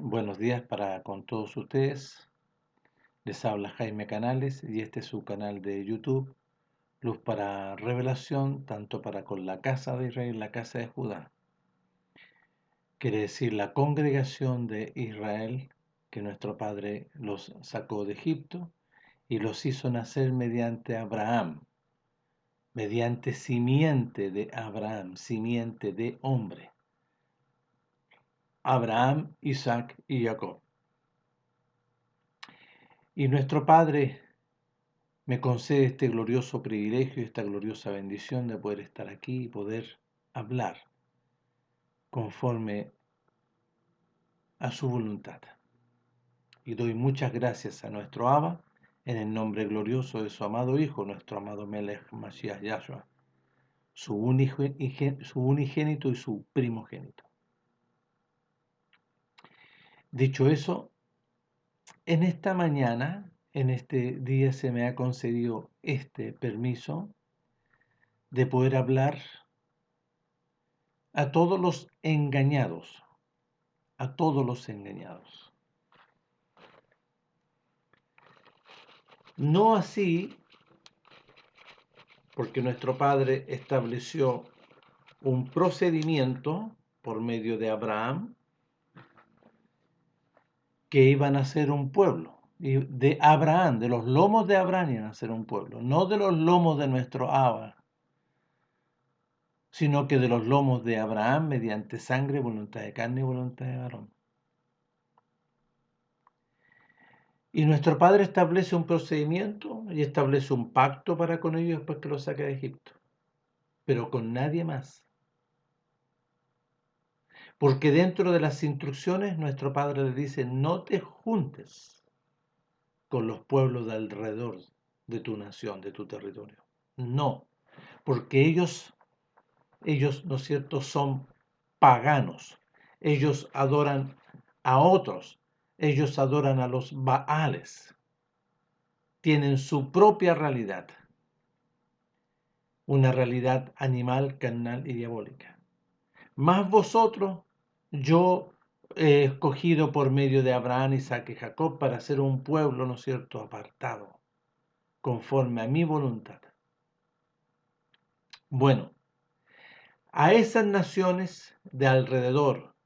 Buenos días para con todos ustedes. Les habla Jaime Canales y este es su canal de YouTube, Luz para Revelación, tanto para con la casa de Israel y la casa de Judá. Quiere decir la congregación de Israel, que nuestro Padre los sacó de Egipto y los hizo nacer mediante Abraham, mediante simiente de Abraham, simiente de hombre. Abraham, Isaac y Jacob. Y nuestro Padre me concede este glorioso privilegio, esta gloriosa bendición de poder estar aquí y poder hablar conforme a su voluntad. Y doy muchas gracias a nuestro Abba en el nombre glorioso de su amado Hijo, nuestro amado Melech Mashiach Yahshua, su unigénito y su primogénito. Dicho eso, en esta mañana, en este día se me ha concedido este permiso de poder hablar a todos los engañados, a todos los engañados. No así, porque nuestro Padre estableció un procedimiento por medio de Abraham que iban a ser un pueblo. Y de Abraham, de los lomos de Abraham iban a ser un pueblo, no de los lomos de nuestro Abba, sino que de los lomos de Abraham mediante sangre, voluntad de carne y voluntad de varón. Y nuestro Padre establece un procedimiento y establece un pacto para con ellos después que los saca de Egipto, pero con nadie más. Porque dentro de las instrucciones nuestro Padre le dice, no te juntes con los pueblos de alrededor de tu nación, de tu territorio. No, porque ellos, ¿no es cierto?, son paganos. Ellos adoran a otros. Ellos adoran a los Baales. Tienen su propia realidad. Una realidad animal, carnal y diabólica. Mas vosotros, yo he escogido por medio de Abraham, Isaac y Jacob para ser un pueblo, ¿no es cierto?, apartado, conforme a mi voluntad. Bueno, a esas naciones de alrededor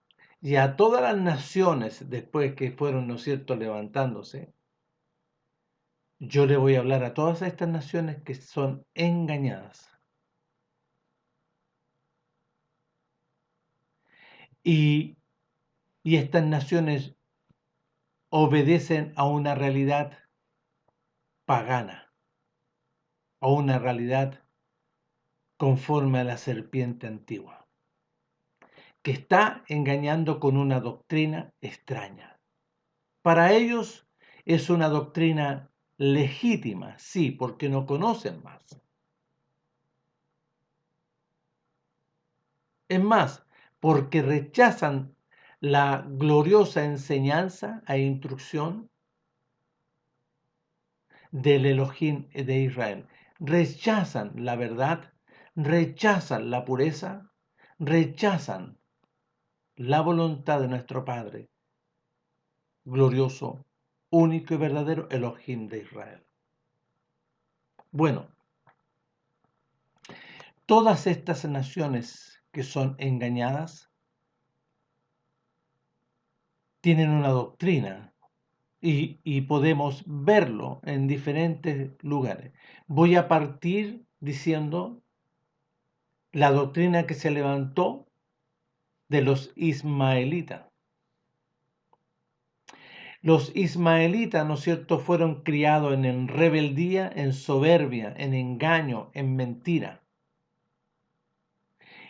y a todas las naciones después que fueron, ¿no es cierto?, levantándose, yo le voy a hablar a todas estas naciones que son engañadas. Y estas naciones obedecen a una realidad pagana, a una realidad conforme a la serpiente antigua, que está engañando con una doctrina extraña. Para ellos es una doctrina legítima, sí, porque no conocen más. Es más, porque rechazan la gloriosa enseñanza e instrucción del Elohim de Israel. Rechazan la verdad, rechazan la pureza, rechazan la voluntad de nuestro Padre, glorioso, único y verdadero Elohim de Israel. Bueno, todas estas naciones que son engañadas tienen una doctrina y podemos verlo en diferentes lugares. Voy a partir diciendo la doctrina que se levantó de los ismaelitas. Los ismaelitas, ¿no es cierto?, fueron criados en rebeldía, en soberbia, en engaño, en mentira.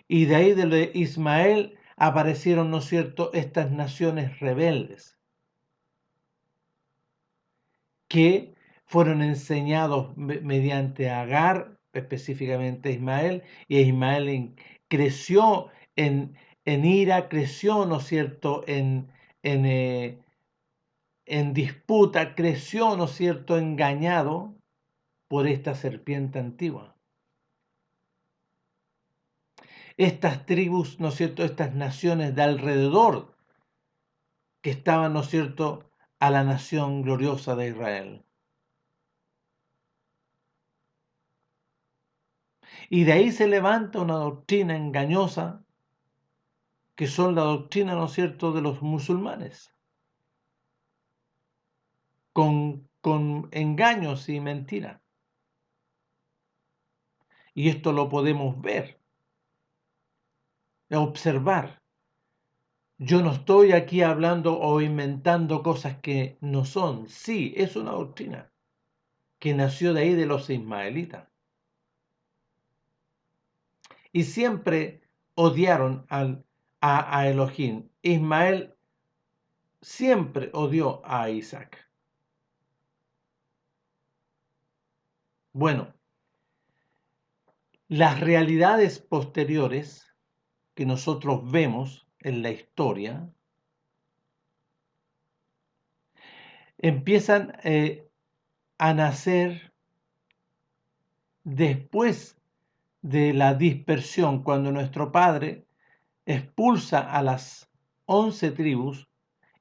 Y de ahí de Ismael aparecieron, ¿no es cierto?, estas naciones rebeldes que fueron enseñados mediante Agar, específicamente Ismael, y Ismael creció en ira, creció, ¿no es cierto?, en disputa, creció, ¿no es cierto?, engañado por esta serpiente antigua. Estas tribus, ¿no es cierto?, estas naciones de alrededor que estaban, ¿no es cierto?, a la nación gloriosa de Israel. Y de ahí se levanta una doctrina engañosa, que son la doctrina, ¿no es cierto?, de los musulmanes, con engaños y mentiras. Y esto lo podemos ver, observar. Yo no estoy aquí hablando o inventando cosas que no son. Sí, es una doctrina que nació de ahí de los ismaelitas. Y siempre odiaron a Elohim. Ismael siempre odió a Isaac. Bueno, las realidades posteriores que nosotros vemos en la historia empiezan a nacer después de la dispersión, cuando nuestro Padre expulsa a las 11 tribus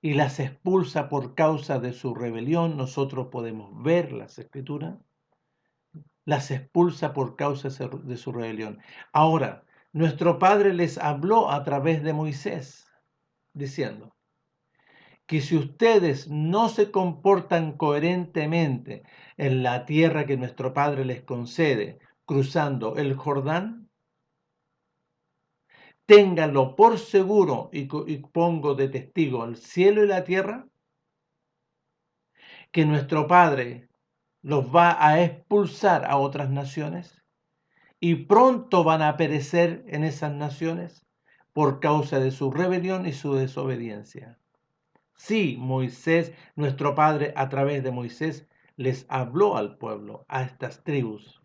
y las expulsa por causa de su rebelión. Nosotros podemos ver las escrituras. Las expulsa por causa de su rebelión. Ahora, nuestro Padre les habló a través de Moisés, diciendo que si ustedes no se comportan coherentemente en la tierra que nuestro Padre les concede, cruzando el Jordán, ténganlo por seguro y pongo de testigo al cielo y la tierra, que nuestro Padre los va a expulsar a otras naciones y pronto van a perecer en esas naciones por causa de su rebelión y su desobediencia. Sí, Moisés, nuestro Padre, a través de Moisés, les habló al pueblo, a estas tribus.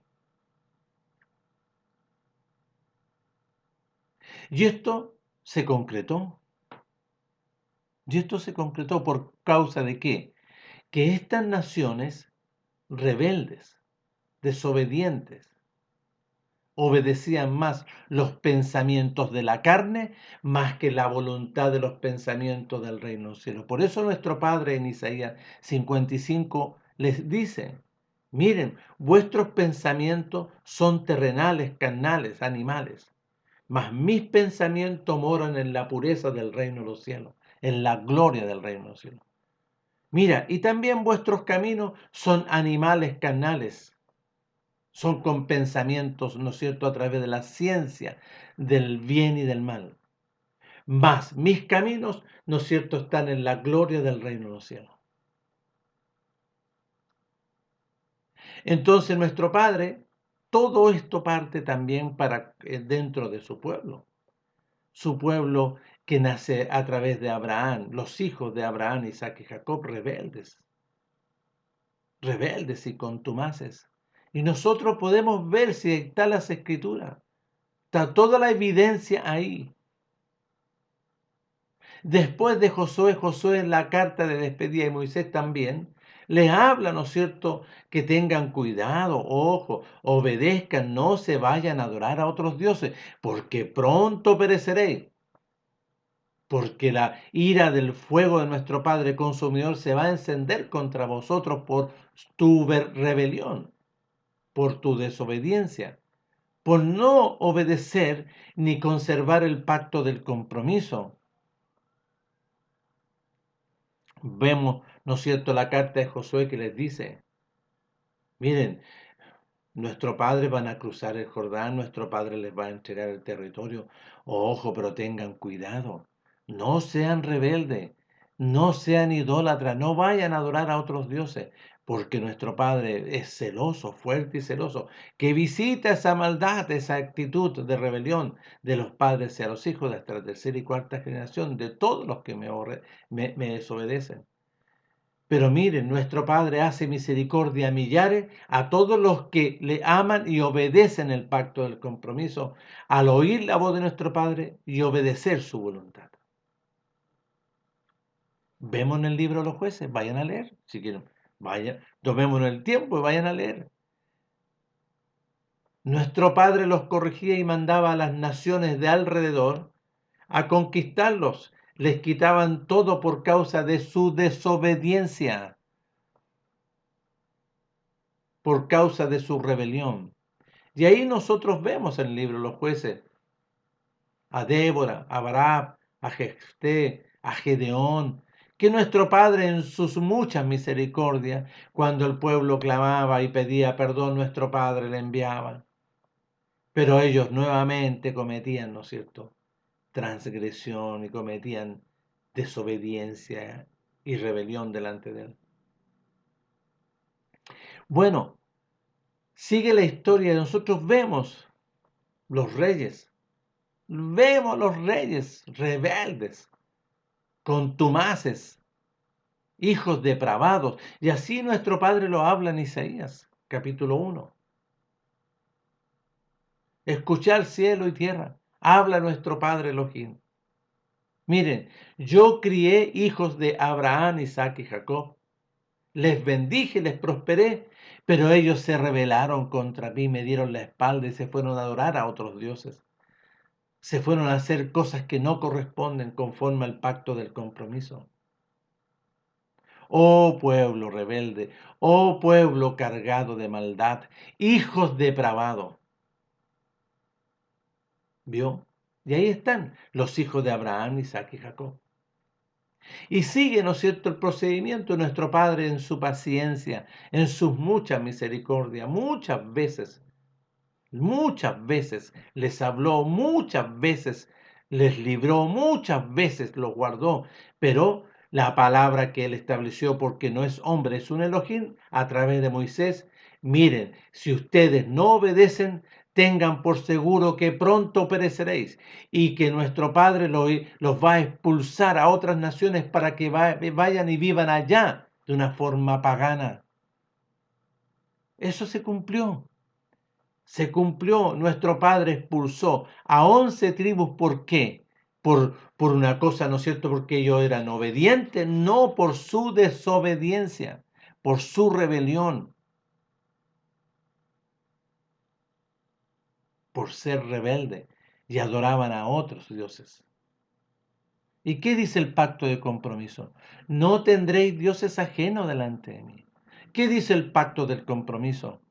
Y esto se concretó. Y esto se concretó por causa de qué? Que estas naciones rebeldes, desobedientes, obedecían más los pensamientos de la carne más que la voluntad de los pensamientos del reino del cielo. Por eso nuestro Padre en Isaías 55 les dice, miren, vuestros pensamientos son terrenales, carnales, animales, mas mis pensamientos moran en la pureza del reino de los cielos, en la gloria del reino de los cielos. Mira, y también vuestros caminos son animales, carnales, son con pensamientos, ¿no es cierto?, a través de la ciencia del bien y del mal. Mas mis caminos, ¿no es cierto?, están en la gloria del reino de los cielos. Entonces nuestro Padre, todo esto parte también para dentro de su pueblo que nace a través de Abraham, los hijos de Abraham, Isaac y Jacob, rebeldes y contumaces. Y nosotros podemos ver si está las escrituras. Está toda la evidencia ahí. Después de Josué en la carta de despedida y Moisés también, les habla, ¿no es cierto?, que tengan cuidado, ojo, obedezcan, no se vayan a adorar a otros dioses, porque pronto pereceréis. Porque la ira del fuego de nuestro Padre consumidor se va a encender contra vosotros por tu rebelión, por tu desobediencia, por no obedecer ni conservar el pacto del compromiso. Vemos, ¿no es cierto?, la carta de Josué que les dice, miren, nuestro Padre van a cruzar el Jordán, nuestro Padre les va a entregar el territorio. Ojo, pero tengan cuidado, no sean rebeldes, no sean idólatras, no vayan a adorar a otros dioses, porque nuestro Padre es celoso, fuerte y celoso, que visita esa maldad, esa actitud de rebelión de los padres hacia los hijos de hasta la tercera y cuarta generación, de todos los que me desobedecen. Pero miren, nuestro Padre hace misericordia a millares, a todos los que le aman y obedecen el pacto del compromiso, al oír la voz de nuestro Padre y obedecer su voluntad. Vemos en el libro de los jueces, vayan a leer, si quieren, vayan, tomémonos el tiempo y vayan a leer. Nuestro Padre los corregía y mandaba a las naciones de alrededor a conquistarlos Les quitaban todo por causa de su desobediencia, por causa de su rebelión. Y ahí nosotros vemos en el libro de los jueces a Débora, a Barak, a Jefté, a Gedeón, que nuestro Padre en sus muchas misericordias, cuando el pueblo clamaba y pedía perdón, nuestro Padre le enviaba. Pero ellos nuevamente cometían, ¿no es cierto?, transgresión y cometían desobediencia y rebelión delante de él. Bueno, sigue la historia y nosotros los reyes, vemos los reyes rebeldes, contumaces, hijos depravados. Y así nuestro Padre lo habla en Isaías, capítulo 1. Escuchar cielo y tierra, habla nuestro Padre Elohim. Miren, yo crié hijos de Abraham, Isaac y Jacob. Les bendije, les prosperé, pero ellos se rebelaron contra mí, me dieron la espalda y se fueron a adorar a otros dioses. Se fueron a hacer cosas que no corresponden conforme al pacto del compromiso. Oh pueblo rebelde, oh pueblo cargado de maldad, hijos depravados. ¿Vio? Y ahí están los hijos de Abraham, Isaac y Jacob. Y sigue, ¿no es cierto?, el procedimiento de nuestro Padre en su paciencia, en sus muchas misericordias. Muchas veces les habló, muchas veces les libró, muchas veces los guardó, pero la palabra que él estableció, porque no es hombre, es un Elohim, a través de Moisés, miren, si ustedes no obedecen, tengan por seguro que pronto pereceréis y que nuestro Padre los va a expulsar a otras naciones para que vayan y vivan allá de una forma pagana. Eso se cumplió. Se cumplió, nuestro Padre expulsó a 11 tribus. ¿Por qué? Por una cosa, ¿no es cierto? Porque ellos eran obedientes, no por su desobediencia, por su rebelión, por ser rebelde y adoraban a otros dioses. ¿Y qué dice el pacto de compromiso? No tendréis dioses ajenos delante de mí. ¿Qué dice el pacto del compromiso?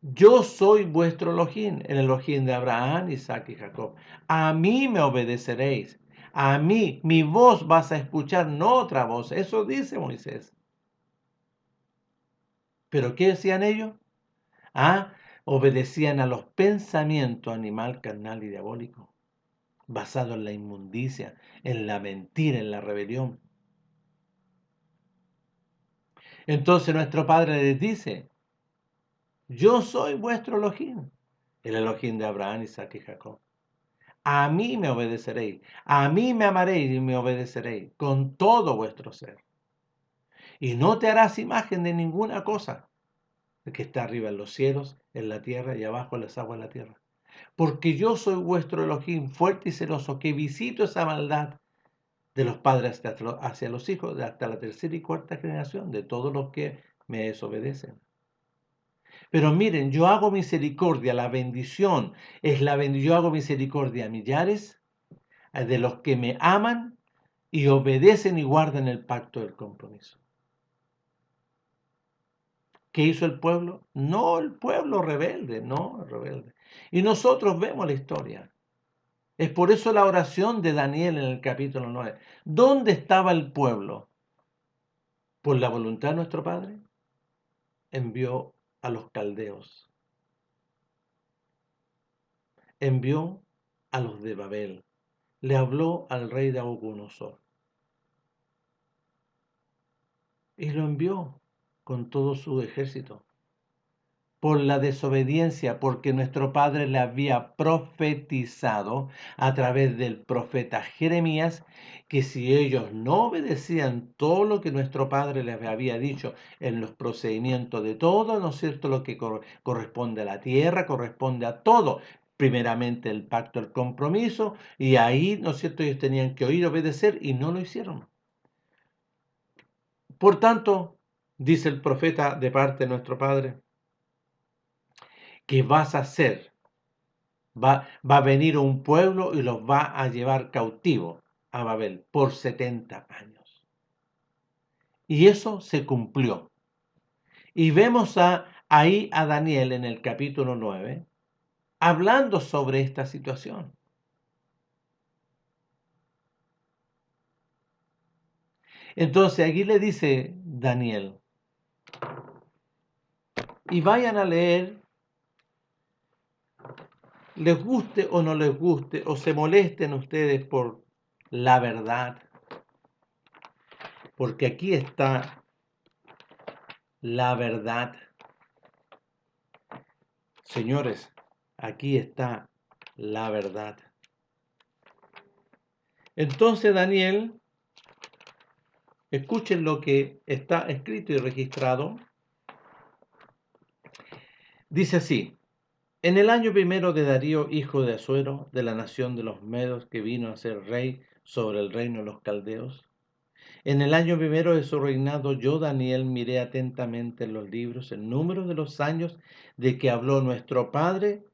Yo soy vuestro Elohim, el Elohim de Abraham, Isaac y Jacob. A mí me obedeceréis. A mí, mi voz vas a escuchar, no otra voz. Eso dice Moisés. ¿Pero qué decían ellos? Obedecían a los pensamientos animal, carnal y diabólico, basados en la inmundicia, en la mentira, en la rebelión. Entonces nuestro Padre les dice, yo soy vuestro Elohim, el Elohim de Abraham, Isaac y Jacob. A mí me obedeceréis, a mí me amaréis y me obedeceréis con todo vuestro ser. Y no te harás imagen de ninguna cosa que está arriba en los cielos, en la tierra y abajo en las aguas de la tierra. Porque yo soy vuestro Elohim, fuerte y celoso, que visito esa maldad de los padres hacia los hijos, hasta la tercera y cuarta generación de todos los que me desobedecen. Pero miren, yo hago misericordia, la bendición es la bendición, yo hago misericordia a millares de los que me aman y obedecen y guardan el pacto del compromiso. ¿Qué hizo el pueblo? No el pueblo rebelde, no el rebelde. Y nosotros vemos la historia. Es por eso la oración de Daniel en el capítulo 9. ¿Dónde estaba el pueblo? Por la voluntad de nuestro Padre, envió a los caldeos, envió a los de Babel, le habló al rey de Nabucodonosor y lo envió con todo su ejército. Por la desobediencia, porque nuestro Padre le había profetizado a través del profeta Jeremías que si ellos no obedecían todo lo que nuestro Padre les había dicho en los procedimientos de todo, ¿no es cierto?, lo que corresponde a la tierra, corresponde a todo, primeramente el pacto, el compromiso, y ahí, ¿no es cierto?, ellos tenían que oír, obedecer, y no lo hicieron. Por tanto, dice el profeta de parte de nuestro Padre, que vas a hacer, va a venir un pueblo y los va a llevar cautivos a Babel por 70 años. Y eso se cumplió. Y vemos ahí a Daniel en el capítulo 9 hablando sobre esta situación. Entonces aquí le dice Daniel, y vayan a leer, les guste o no les guste, o se molesten ustedes por la verdad, porque aquí está la verdad. Señores, aquí está la verdad. Entonces Daniel, escuchen lo que está escrito y registrado. Dice así: en el año primero de Darío, hijo de Asuero, de la nación de los Medos, que vino a ser rey sobre el reino de los caldeos, en el año primero de su reinado, yo, Daniel, miré atentamente en los libros el número de los años de que habló nuestro padre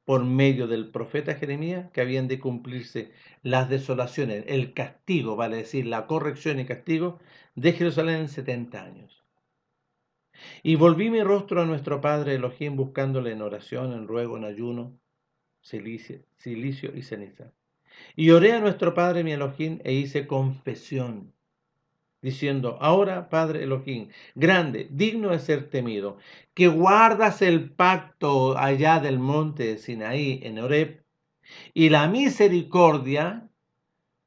por medio del profeta Jeremías, que habían de cumplirse las desolaciones, el castigo, vale decir, la corrección y castigo de Jerusalén en 70 años. Y volví mi rostro a nuestro Padre Elohim, buscándole en oración, en ruego, en ayuno, silicio y ceniza. Y oré a nuestro Padre mi Elohim e hice confesión, diciendo: ahora, Padre Elohim, grande, digno de ser temido, que guardas el pacto allá del monte de Sinaí en Horeb, y la misericordia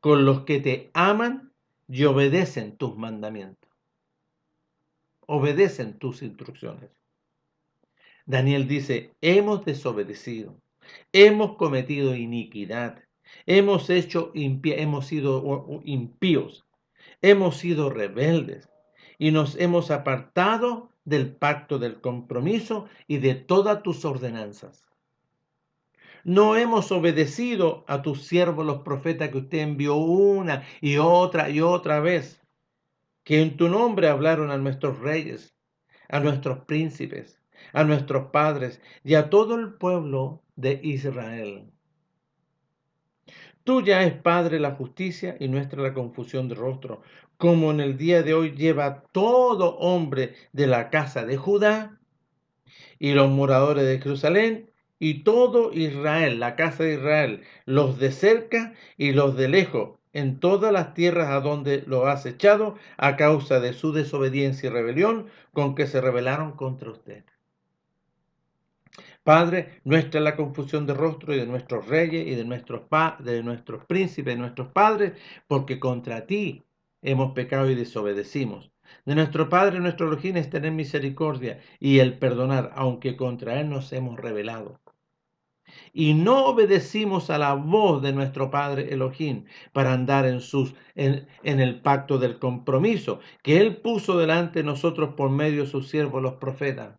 con los que te aman y obedecen tus mandamientos, obedecen tus instrucciones. Daniel dice: hemos desobedecido, hemos cometido iniquidad, hemos sido impíos, hemos sido rebeldes y nos hemos apartado del pacto del compromiso y de todas tus ordenanzas. No hemos obedecido a tus siervos los profetas que usted envió una y otra vez, que en tu nombre hablaron a nuestros reyes, a nuestros príncipes, a nuestros padres y a todo el pueblo de Israel. Tuya es, Padre, la justicia y nuestra la confusión de rostro, como en el día de hoy lleva todo hombre de la casa de Judá y los moradores de Jerusalén y todo Israel, la casa de Israel, los de cerca y los de lejos, en todas las tierras a donde lo has echado a causa de su desobediencia y rebelión con que se rebelaron contra usted. Padre, nuestra es la confusión de rostro y de nuestros reyes y de nuestros príncipes, de nuestros padres, porque contra ti hemos pecado y desobedecimos. De nuestro Padre, nuestro Elohim, es tener misericordia y el perdonar, aunque contra él nos hemos rebelado. Y no obedecimos a la voz de nuestro Padre Elohim para andar en el pacto del compromiso que él puso delante de nosotros por medio de sus siervos los profetas.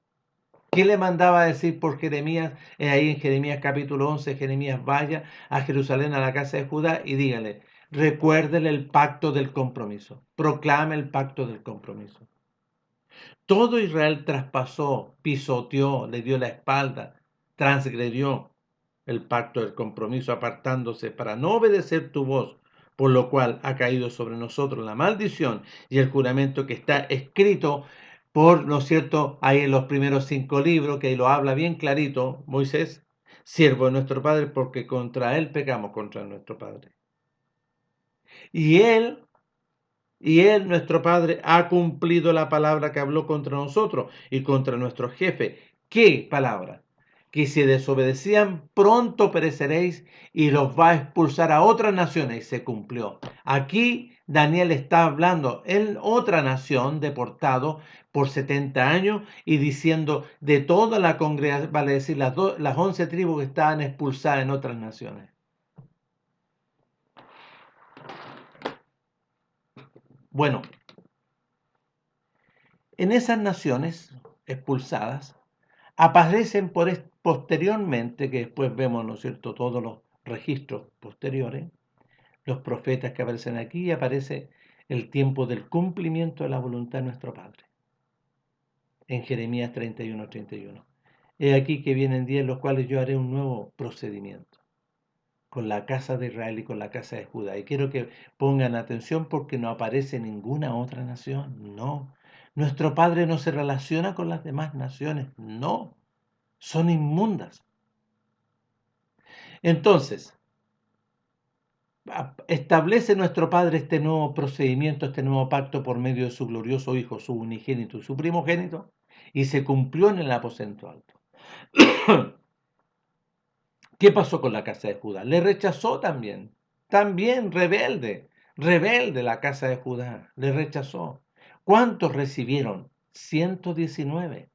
¿Qué le mandaba a decir por Jeremías? Ahí en Jeremías capítulo 11, Jeremías: vaya a Jerusalén, a la casa de Judá, y dígale, recuérdele el pacto del compromiso, proclame el pacto del compromiso. Todo Israel traspasó, pisoteó, le dio la espalda, transgredió el pacto del compromiso, apartándose para no obedecer tu voz, por lo cual ha caído sobre nosotros la maldición y el juramento que está escrito por, ¿no es cierto?, ahí en los primeros 5 libros, que ahí lo habla bien clarito Moisés, siervo de nuestro Padre, porque contra él pecamos, contra nuestro Padre. Y él, nuestro Padre, ha cumplido la palabra que habló contra nosotros y contra nuestro jefe. ¿Qué palabra? Que si desobedecían, pronto pereceréis y los va a expulsar a otras naciones. Y se cumplió. Aquí Daniel está hablando en otra nación, deportado por 70 años, y diciendo de toda la congregación, vale decir, las 11 tribus que estaban expulsadas en otras naciones. Bueno, en esas naciones expulsadas aparecen posteriormente, que después vemos, ¿no es cierto?, todos los registros posteriores, los profetas que aparecen aquí, y aparece el tiempo del cumplimiento de la voluntad de nuestro Padre, en Jeremías 31:31. He aquí que vienen días en los cuales yo haré un nuevo procedimiento. con la casa de Israel y con la casa de Judá. Y quiero que pongan atención porque no aparece ninguna otra nación. No. Nuestro Padre no se relaciona con las demás naciones. No. Son inmundas. Entonces, establece nuestro Padre este nuevo procedimiento, este nuevo pacto por medio de su glorioso Hijo, su unigénito y su primogénito, y se cumplió en el aposento alto. ¿Qué pasó con la casa de Judá? Le rechazó también. También rebelde la casa de Judá. Le rechazó. ¿Cuántos recibieron? 119.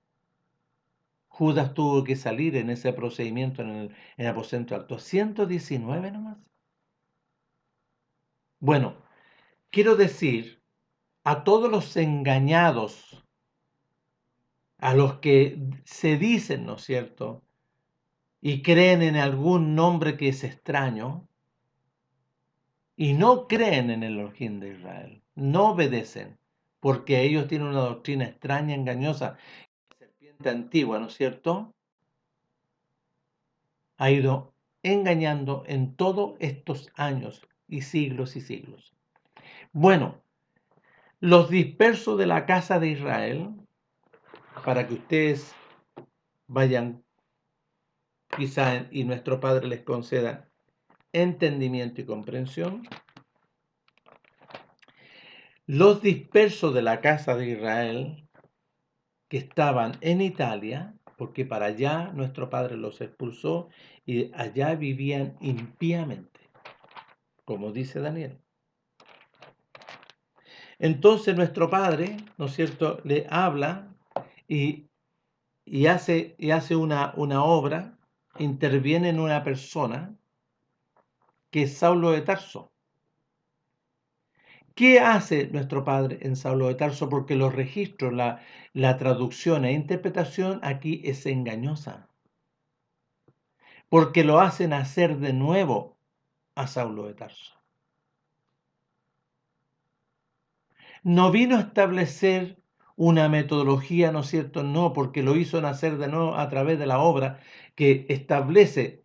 Judas tuvo que salir en ese procedimiento en el aposento alto. 119 nomás. Bueno, quiero decir a todos los engañados, a los que se dicen, ¿no es cierto? Y creen en algún nombre que es extraño, y no creen en el Elohim de Israel, no obedecen, porque ellos tienen una doctrina extraña, engañosa, serpiente antigua, ¿no es cierto? Ha ido engañando en todos estos años y siglos y siglos. Bueno, los dispersos de la casa de Israel, para que ustedes vayan quizá y nuestro Padre les conceda entendimiento y comprensión. Los dispersos de la casa de Israel que estaban en Italia, porque para allá nuestro Padre los expulsó y allá vivían impíamente, como dice Daniel. Entonces nuestro Padre, ¿no es cierto?, le habla y, hace una obra, interviene en una persona que es Saulo de Tarso. ¿Qué hace nuestro Padre en Saulo de Tarso? Porque los registros, la traducción e interpretación aquí es engañosa. Porque lo hacen hacer de nuevo a Saulo de Tarso. No vino a establecer una metodología, ¿no es cierto? No, porque lo hizo nacer de nuevo a través de la obra que establece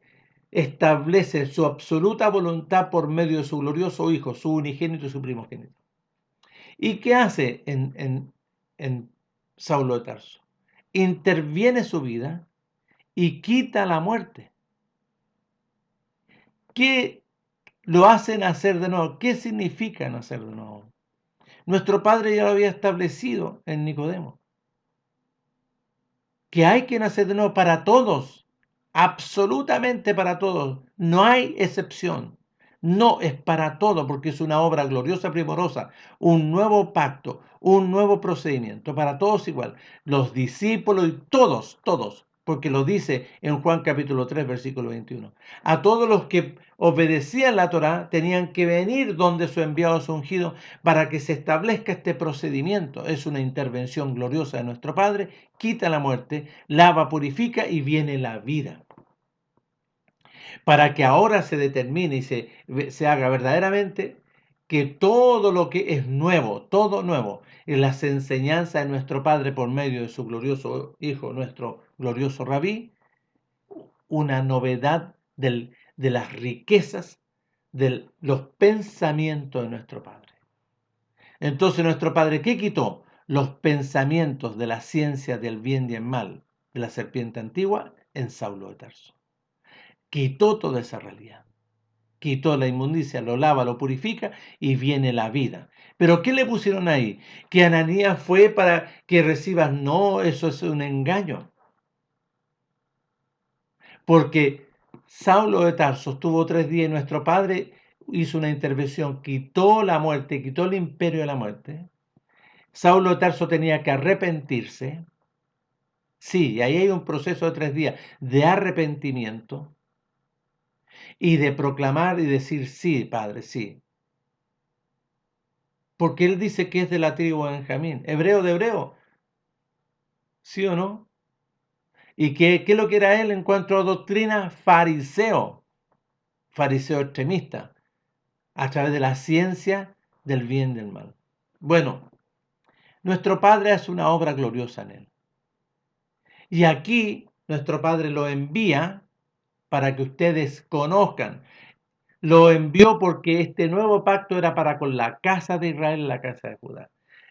su absoluta voluntad por medio de su glorioso Hijo, su unigénito y su primogénito. ¿Y qué hace en Saulo de Tarso? Interviene su vida y quita la muerte. ¿Qué lo hace nacer de nuevo? ¿Qué significa nacer de nuevo? Nuestro Padre ya lo había establecido en Nicodemo, que hay que nacer de nuevo para todos, absolutamente para todos, no hay excepción. No es para todo, porque es una obra gloriosa, primorosa, un nuevo pacto, un nuevo procedimiento, para todos igual, los discípulos y todos, porque lo dice en Juan capítulo 3, versículo 21. A todos los que obedecían la Torá tenían que venir donde su enviado es ungido para que se establezca este procedimiento. Es una intervención gloriosa de nuestro Padre, quita la muerte, lava, purifica y viene la vida, para que ahora se determine y se haga verdaderamente que todo lo que es nuevo, todo nuevo, en las enseñanzas de nuestro Padre por medio de su glorioso Hijo, nuestro glorioso Rabí, una novedad de las riquezas de los pensamientos de nuestro Padre. Entonces nuestro Padre, ¿qué quitó? Los pensamientos de la ciencia del bien y el mal de la serpiente antigua en Saulo de Tarso. Quitó toda esa realidad. Quitó la inmundicia, lo lava, lo purifica y viene la vida. ¿Pero qué le pusieron ahí? Que Ananías fue para que recibas. No, eso es un engaño. Porque Saulo de Tarso estuvo 3 días y nuestro Padre hizo una intervención, quitó la muerte, quitó el imperio de la muerte. Saulo de Tarso tenía que arrepentirse. Sí, y ahí hay un proceso de 3 días de arrepentimiento y de proclamar y decir, sí, Padre, sí. Porque él dice que es de la tribu de Benjamín, hebreo de hebreo, ¿sí o no? ¿Y qué es lo que era él en cuanto a doctrina? Fariseo extremista, a través de la ciencia del bien y del mal. Bueno, nuestro Padre hace una obra gloriosa en él. Y aquí nuestro Padre lo envía para que ustedes conozcan. Lo envió porque este nuevo pacto era para con la casa de Israel y la casa de Judá.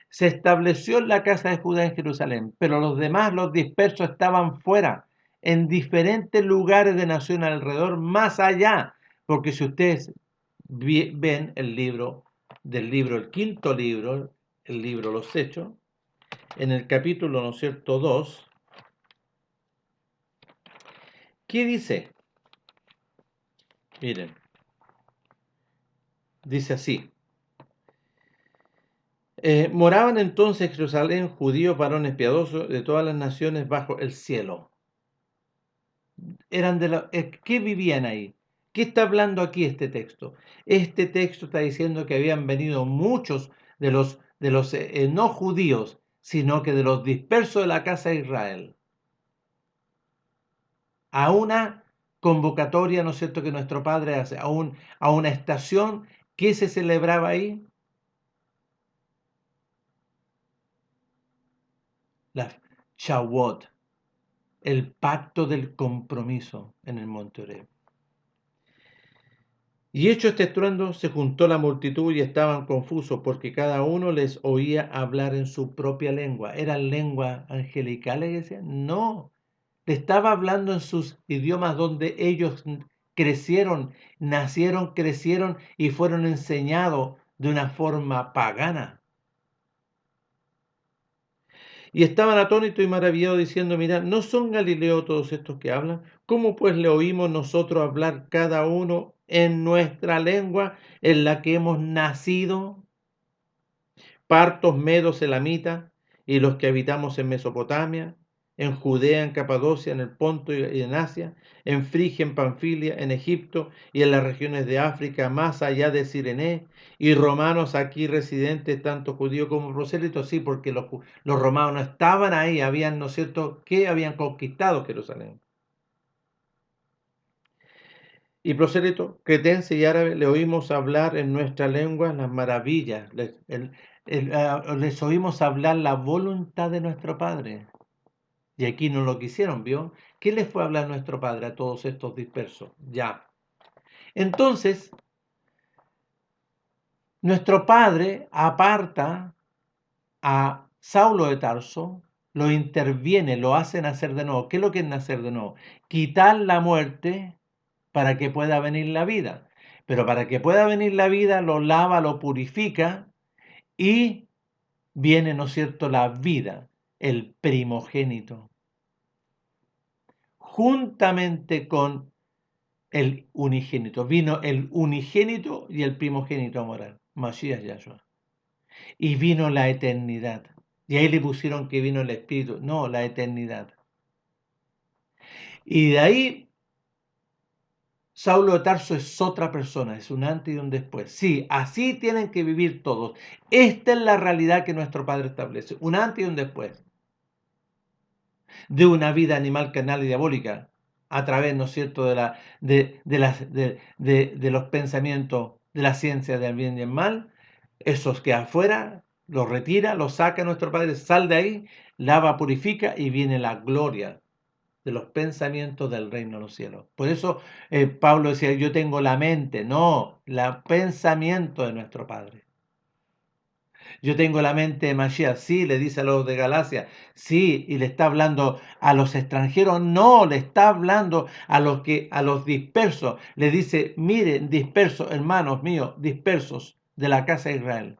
Se estableció en la casa de Judá en Jerusalén, pero los demás, los dispersos, estaban fuera, en diferentes lugares de nación alrededor, más allá. Porque si ustedes ven el libro, el quinto libro, el libro Los Hechos, en el capítulo, ¿no es cierto?, 2, ¿qué dice? Miren, dice así. Moraban entonces en Jerusalén judíos, varones piadosos de todas las naciones bajo el cielo. ¿Qué vivían ahí? ¿Qué está hablando aquí este texto? Este texto está diciendo que habían venido muchos de los no judíos, sino que de los dispersos de la casa de Israel, a una convocatoria, ¿no es cierto?, que nuestro Padre hace, a una estación que se celebraba ahí, la Shavuot, el pacto del compromiso en el monte Oreb. Y hecho este estruendo, se juntó la multitud y estaban confusos porque cada uno les oía hablar en su propia lengua. ¿Eran lenguas angelicales que decían? No, le estaba hablando en sus idiomas donde ellos crecieron, nacieron, crecieron y fueron enseñados de una forma pagana. Y estaban atónitos y maravillados diciendo, mirad, ¿no son Galileos todos estos que hablan? ¿Cómo pues le oímos nosotros hablar cada uno en nuestra lengua en la que hemos nacido? Partos, medos, elamitas, y los que habitamos en Mesopotamia, en Judea, en Capadocia, en el Ponto y en Asia, en Frigia, en Panfilia, en Egipto y en las regiones de África, más allá de Cirené, y romanos aquí residentes, tanto judíos como prosélitos, sí, porque los romanos no estaban ahí, habían, ¿no es cierto?, que habían conquistado Jerusalén. Y prosélitos, cretenses y árabes, le oímos hablar en nuestra lengua las maravillas, les oímos hablar la voluntad de nuestro Padre. Y aquí no lo quisieron, ¿vio? ¿Qué les fue a hablar nuestro Padre a todos estos dispersos? Ya. Entonces, nuestro Padre aparta a Saulo de Tarso, lo interviene, lo hace nacer de nuevo. ¿Qué es lo que es nacer de nuevo? Quitar la muerte para que pueda venir la vida. Pero para que pueda venir la vida, lo lava, lo purifica y viene, ¿no es cierto?, la vida, el primogénito, juntamente con el unigénito. Vino el unigénito y el primogénito a morar, Masías Yahshua. Y vino la eternidad. Y ahí le pusieron que vino el Espíritu. No, la eternidad. Y de ahí, Saulo de Tarso es otra persona, es un antes y un después. Sí, así tienen que vivir todos. Esta es la realidad que nuestro Padre establece, un antes y un después de una vida animal, carnal y diabólica, a través, ¿no es cierto?, de los pensamientos de la ciencia del bien y el mal, esos que afuera los retira, los saca nuestro Padre, sal de ahí, lava, purifica y viene la gloria de los pensamientos del reino de los cielos. Por eso Pablo decía, yo tengo la mente, no, el pensamiento de nuestro Padre. Yo tengo la mente de Mashiach, sí, le dice a los de Galacia, sí, y le está hablando a los extranjeros, no, le está hablando a los dispersos, le dice, miren, dispersos, hermanos míos, dispersos de la casa de Israel.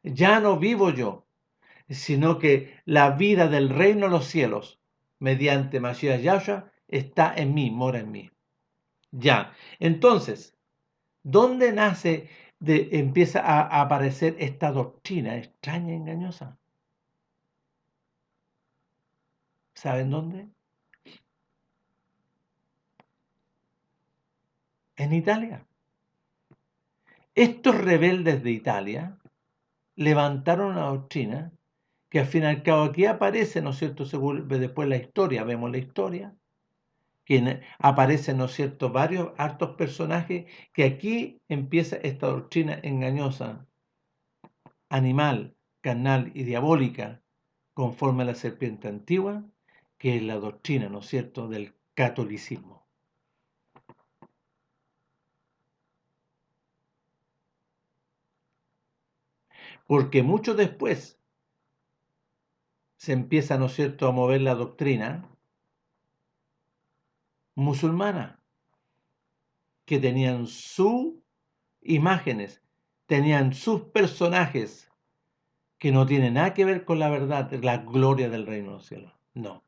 Ya no vivo yo, sino que la vida del reino de los cielos, mediante Mashiach Yahshua, está en mí, mora en mí. Ya, entonces, ¿dónde empieza a aparecer esta doctrina extraña y engañosa? ¿Saben dónde? En Italia. Estos rebeldes de Italia levantaron una doctrina que al fin y al cabo aquí aparece, ¿no es cierto?, según después la historia, vemos la historia, que aparecen, ¿no es cierto?, varios hartos personajes, que aquí empieza esta doctrina engañosa, animal, carnal y diabólica, conforme a la serpiente antigua, que es la doctrina, ¿no es cierto?, del catolicismo. porque mucho después se empieza, ¿no es cierto?, a mover la doctrina musulmana, que tenían sus imágenes, tenían sus personajes, que no tienen nada que ver con la verdad, la gloria del reino de los cielos. No.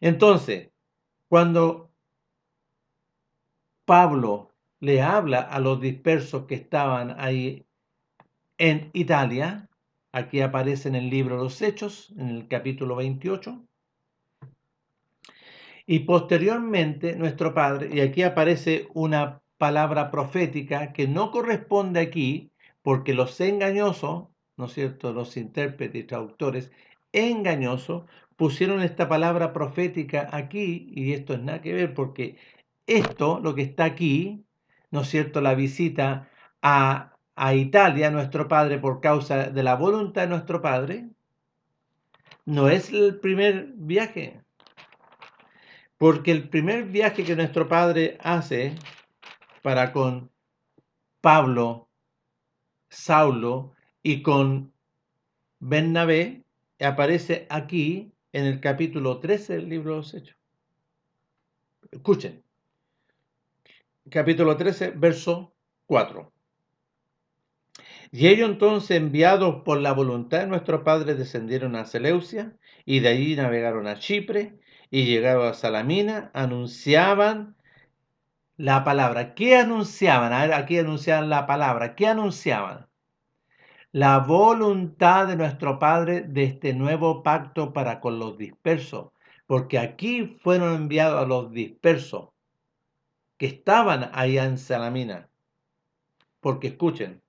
Entonces, cuando Pablo le habla a los dispersos que estaban ahí en Italia, aquí aparece en el libro de los Hechos, en el capítulo 28, y posteriormente nuestro Padre, y aquí aparece una palabra profética que no corresponde aquí, porque los engañosos, ¿no es cierto?, los intérpretes y traductores engañosos, pusieron esta palabra profética aquí, y esto es nada que ver, porque esto, lo que está aquí, ¿no es cierto?, la visita a Italia, nuestro Padre, por causa de la voluntad de nuestro Padre, no es el primer viaje. Porque el primer viaje que nuestro Padre hace para con Pablo, Saulo y con Bernabé aparece aquí en el capítulo 13 del libro de los Hechos. Escuchen, capítulo 13, verso 4. Y ellos entonces, enviados por la voluntad de nuestro Padre, descendieron a Seleucia y de allí navegaron a Chipre y llegaron a Salamina, anunciaban la palabra. ¿Qué anunciaban? A ver, aquí anunciaban la palabra. ¿Qué anunciaban? La voluntad de nuestro Padre de este nuevo pacto para con los dispersos. Porque aquí fueron enviados a los dispersos que estaban allá en Salamina. Porque escuchen,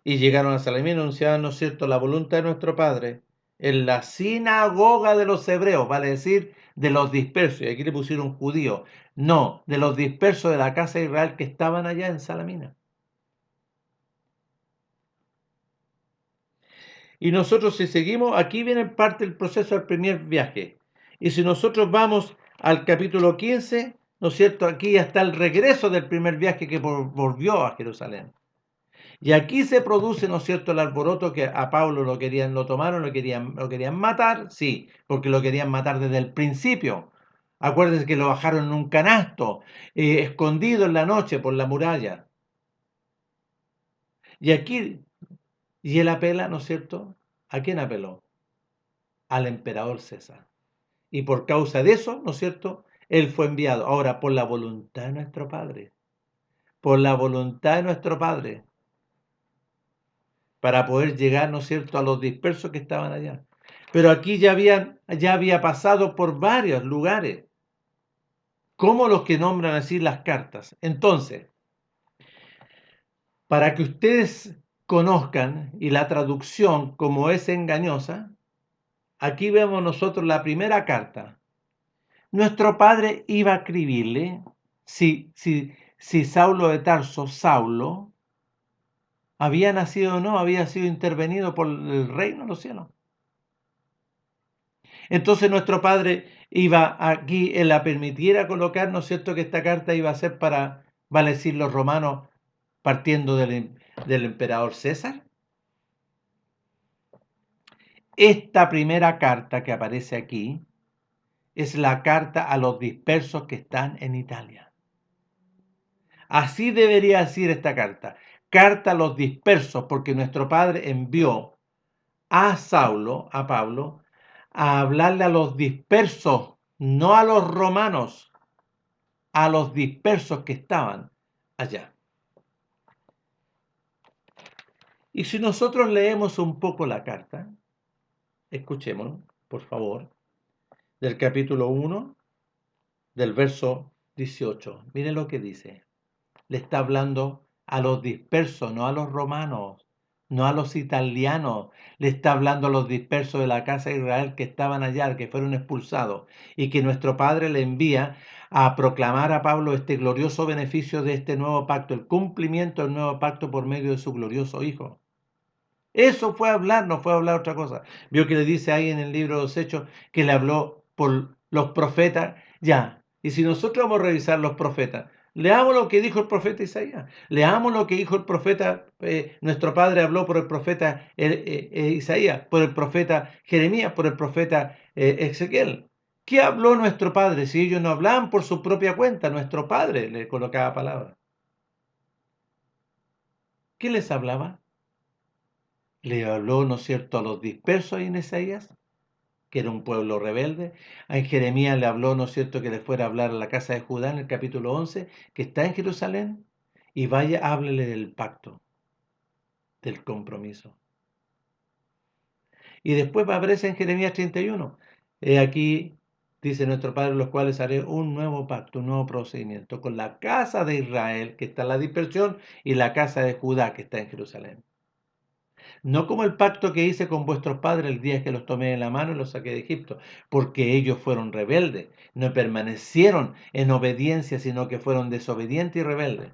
y llegaron a Salamina, anunciaban, ¿no es cierto?, la voluntad de nuestro Padre en la sinagoga de los hebreos, vale decir, de los dispersos. Y aquí le pusieron judíos. No, de los dispersos de la casa de Israel que estaban allá en Salamina. Y nosotros, si seguimos, aquí viene parte del proceso del primer viaje. Y si nosotros vamos al capítulo 15, ¿no es cierto?, aquí ya está el regreso del primer viaje que volvió a Jerusalén. Y aquí se produce, ¿no es cierto?, el alboroto que a Pablo lo tomaron, lo querían matar, sí, porque lo querían matar desde el principio. Acuérdense que lo bajaron en un canasto, escondido en la noche por la muralla. Y aquí, y él apela, ¿no es cierto? ¿A quién apeló? Al emperador César. Y por causa de eso, ¿no es cierto?, él fue enviado. Ahora, por la voluntad de nuestro Padre. Por la voluntad de nuestro Padre. Para poder llegar, ¿no es cierto?, a los dispersos que estaban allá. Pero aquí ya había pasado por varios lugares, como los que nombran así las cartas. Entonces, para que ustedes conozcan, y la traducción como es engañosa, aquí vemos nosotros la primera carta. Nuestro Padre iba a escribirle, si Saulo de Tarso, Saulo, había nacido o no, había sido intervenido por el reino de los cielos. Entonces nuestro Padre iba aquí, él la permitiera colocar, ¿no es cierto?, que esta carta iba a ser para, vale decir, los romanos partiendo del emperador César. Esta primera carta que aparece aquí es la carta a los dispersos que están en Italia. Así debería decir esta carta. Carta a los dispersos, porque nuestro Padre envió a Saulo, a Pablo, a hablarle a los dispersos, no a los romanos, a los dispersos que estaban allá. Y si nosotros leemos un poco la carta, escuchémonos, por favor, del capítulo 1, del verso 18. Miren lo que dice. Le está hablando a los dispersos, no a los romanos, no a los italianos. Le está hablando a los dispersos de la casa de Israel que estaban allá, que fueron expulsados, y que nuestro Padre le envía a proclamar a Pablo este glorioso beneficio de este nuevo pacto, el cumplimiento del nuevo pacto por medio de su glorioso Hijo. Eso fue hablar, no fue hablar otra cosa. Vio que le dice ahí en el libro de los Hechos que le habló por los profetas. Ya, y si nosotros vamos a revisar los profetas, Leamos lo que dijo el profeta Isaías. Leamos lo que dijo el profeta, nuestro padre habló por el profeta Isaías, por el profeta Jeremías, por el profeta Ezequiel. ¿Qué habló nuestro padre? Si ellos no hablaban por su propia cuenta, nuestro padre le colocaba palabras. ¿Qué les hablaba? Le habló, ¿no es cierto?, a los dispersos en Isaías, que era un pueblo rebelde. A Jeremías le habló, ¿no es cierto?, que le fuera a hablar a la casa de Judá en el capítulo 11, que está en Jerusalén, y vaya, háblele del pacto, del compromiso. Y después aparece en Jeremías 31. Aquí dice nuestro Padre, los cuales haré un nuevo pacto, un nuevo procedimiento con la casa de Israel, que está en la dispersión, y la casa de Judá, que está en Jerusalén. No como el pacto que hice con vuestros padres el día que los tomé en la mano y los saqué de Egipto, porque ellos fueron rebeldes, no permanecieron en obediencia, sino que fueron desobedientes y rebeldes.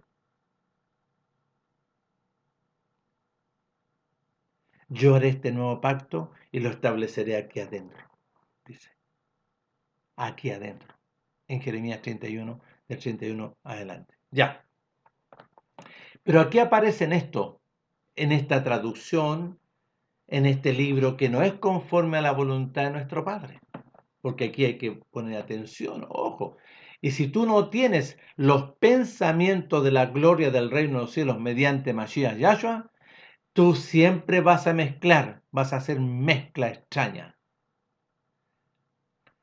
Yo haré este nuevo pacto y lo estableceré aquí adentro, dice, aquí adentro, en Jeremías 31, del 31 adelante. Ya, pero aquí aparece en esta traducción, en este libro, que no es conforme a la voluntad de nuestro Padre. Porque aquí hay que poner atención, ojo. Y si tú no tienes los pensamientos de la gloria del reino de los cielos mediante Mashiach Yahshua, tú siempre vas a mezclar, vas a hacer mezcla extraña.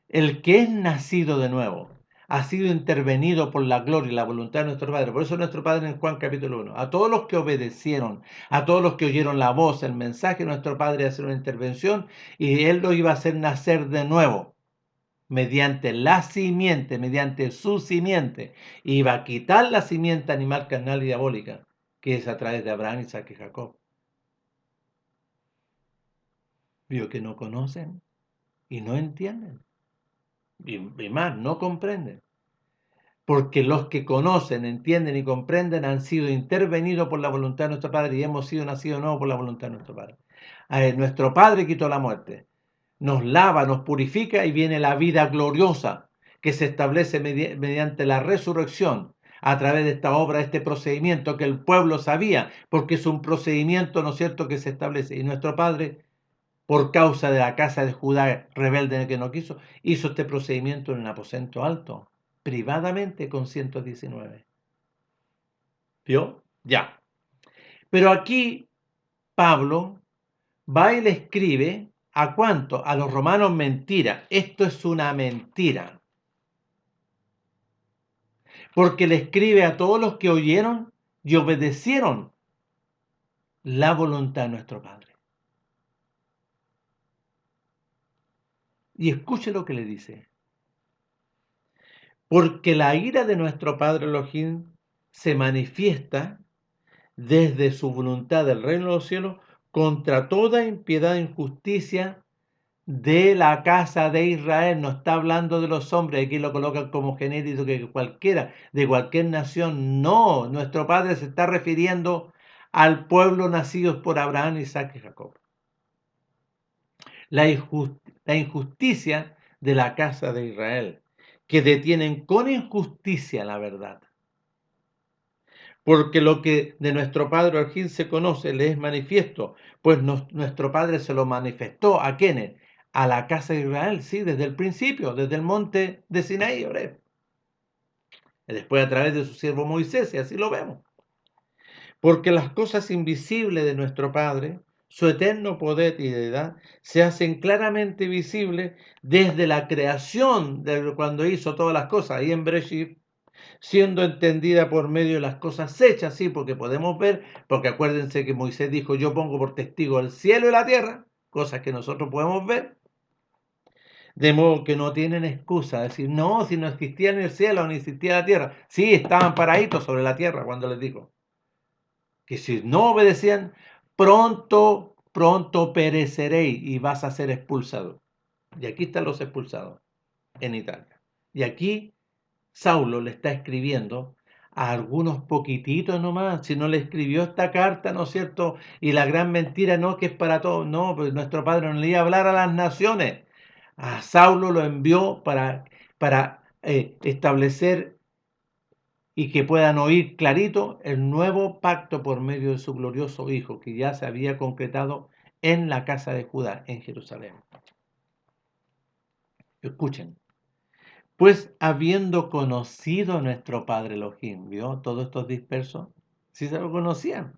El que es nacido de nuevo ha sido intervenido por la gloria y la voluntad de nuestro Padre. Por eso nuestro Padre en Juan capítulo 1, a todos los que obedecieron, a todos los que oyeron la voz, el mensaje de nuestro Padre, hacer una intervención y Él lo iba a hacer nacer de nuevo. Mediante la simiente, mediante su simiente, iba a quitar la simiente animal, carnal y diabólica, que es a través de Abraham, Isaac y Jacob. Vio que no conocen y no entienden, y más, no comprenden. Porque los que conocen, entienden y comprenden han sido intervenidos por la voluntad de nuestro Padre y hemos sido nacidos nuevos por la voluntad de nuestro Padre. Nuestro Padre quitó la muerte, nos lava, nos purifica y viene la vida gloriosa que se establece mediante la resurrección a través de esta obra, este procedimiento que el pueblo sabía, porque es un procedimiento, ¿no es cierto?, que se establece. Y nuestro Padre, por causa de la casa de Judá rebelde que no quiso, hizo este procedimiento en un aposento alto, privadamente con 119. ¿Vio? Ya. Pero aquí Pablo va y le escribe ¿a cuánto? A los romanos mentira. Esto es una mentira. Porque le escribe a todos los que oyeron y obedecieron la voluntad de nuestro Padre. Y escuche lo que le dice. Porque la ira de nuestro Padre Elohim se manifiesta desde su voluntad del reino de los cielos contra toda impiedad e injusticia de la casa de Israel. No está hablando de los hombres, aquí lo colocan como genérico, que cualquiera, de cualquier nación. No, nuestro Padre se está refiriendo al pueblo nacido por Abraham, Isaac y Jacob. La injusticia de la casa de Israel, que detienen con injusticia la verdad. Porque lo que de nuestro Padre Elohim se conoce, le es manifiesto, pues nuestro Padre se lo manifestó ¿a quiénes? A la casa de Israel, sí, desde el principio, desde el monte de Sinaí, Oreb. Y después a través de su siervo Moisés, y así lo vemos. Porque las cosas invisibles de nuestro Padre, su eterno poder y deidad, se hacen claramente visibles desde la creación, de cuando hizo todas las cosas, ahí en Bereshit, siendo entendida por medio de las cosas hechas, sí, porque podemos ver, porque acuérdense que Moisés dijo, yo pongo por testigo el cielo y la tierra, cosas que nosotros podemos ver, de modo que no tienen excusa, decir, no, si no existía ni el cielo ni existía la tierra, sí, estaban paraditos sobre la tierra cuando les dijo, que si no obedecían, pronto pereceréis y vas a ser expulsado. Y aquí están los expulsados, en Italia. Y aquí Saulo le está escribiendo a algunos poquititos nomás, si no le escribió esta carta, ¿no es cierto? Y la gran mentira no, que es para todos, no, pues nuestro Padre no le iba a hablar a las naciones. A Saulo lo envió para establecer y que puedan oír clarito el nuevo pacto por medio de su glorioso Hijo, que ya se había concretado en la casa de Judá, en Jerusalén. Escuchen. Pues habiendo conocido a nuestro Padre Elohim, ¿vio? Todos estos dispersos, sí se lo conocían.